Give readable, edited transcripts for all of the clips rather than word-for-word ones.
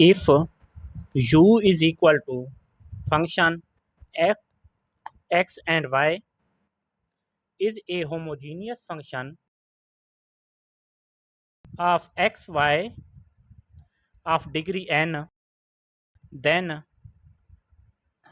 if u is equal to function x and y is a homogeneous function of x, y of degree n, then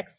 x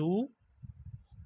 u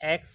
x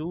u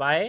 y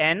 n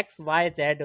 x y z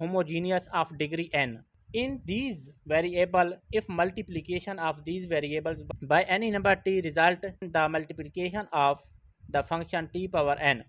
homogeneous of degree n. In these variable, if multiplication of these variables by any number t result in the multiplication of the function t power n.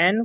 n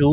u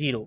0۔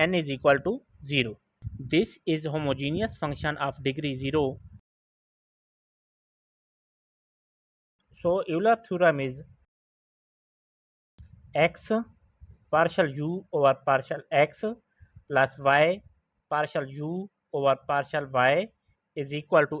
n is equal to 0۔ This is homogeneous function of degree 0. So Euler theorem is x partial u over partial x plus y partial u over partial y is equal to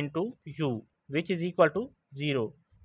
into u which is equal to 0۔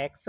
x۔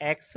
x۔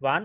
1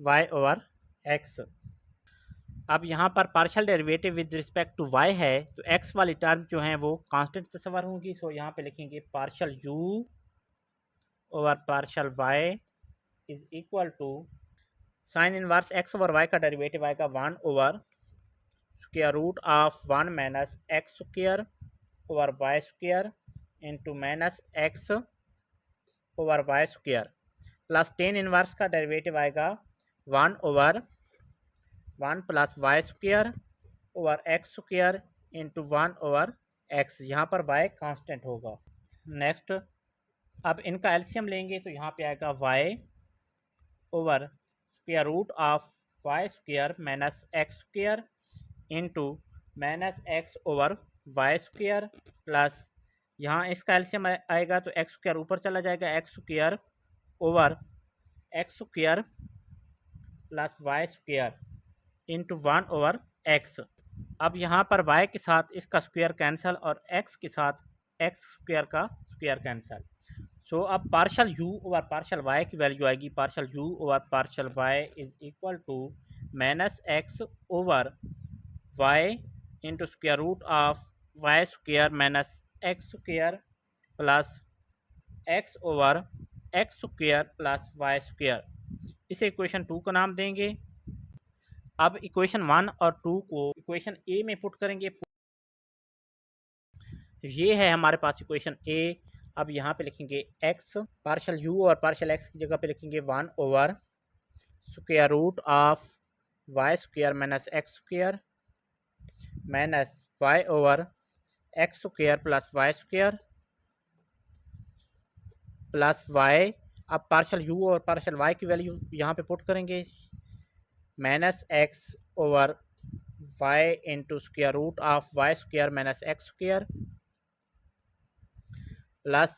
y over x. अब यहाँ पर partial derivative with respect to y है तो x वाली term जो है वो constant तस्वर होंगी। सो यहाँ पे लिखेंगे partial u over partial y is equal to sine inverse x over y का डेरिवेटिव आएगा 1 over square root of 1 minus x square over y square into minus x over y square plus tan inverse का derivative आएगा 1 over 1 plus y square over x square into 1 over x. यहाँ पर Y constant होगा। Next अब इनका LCM लेंगे तो यहाँ पे आएगा y over square root of y square minus x square into minus x over y square plus यहाँ इसका एलसीएम आएगा तो एक्स स्क्वायर ऊपर चला जाएगा, x square over x square plus y square into 1 over x. अब यहाँ पर y के साथ इसका स्क्वायर कैंसिल और x के साथ एक्स स्क्वायर का स्क्वायर कैंसिल। सो अब partial u over partial y की वैल्यू आएगी partial u over partial y is equal to minus x over y into square root of y square minus x square plus x over x square plus y square. इसे equation 2 का नाम देंगे। अब equation 1 और 2 को equation ए में put करेंगे। ये है हमारे पास इक्वेशन ए। अब यहाँ पे लिखेंगे x पार्शियल u और पार्शियल x की जगह पे लिखेंगे 1 over square root of y square minus x square minus y over x square plus y square plus y. अब पार्शियल u और पार्शियल y की वैल्यू यहाँ पे पुट करेंगे minus x over y into square root of y square minus x square plus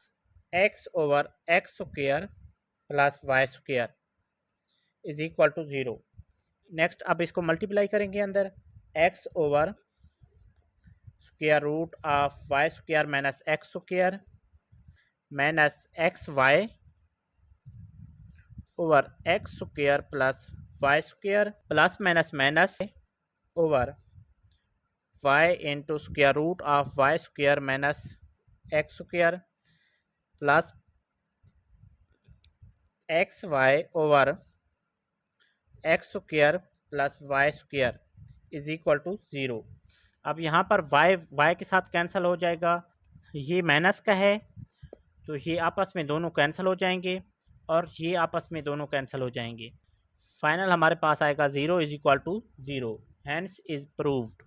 x over x square plus y square is equal to 0। Next अब इसको multiply करेंगे अंदर x over square root of y square minus x square minus x y over x square plus y square plus minus minus over y into square root of y square minus x square plus x y over x square plus y square is equal to 0। अब यहाँ पर y के साथ cancel हो जाएगा, ये minus का है तो ये आपस में दोनों कैंसिल हो जाएंगे और ये आपस में दोनों कैंसिल हो जाएंगे। फाइनल हमारे पास आएगा 0 is equal to 0, hence is proved.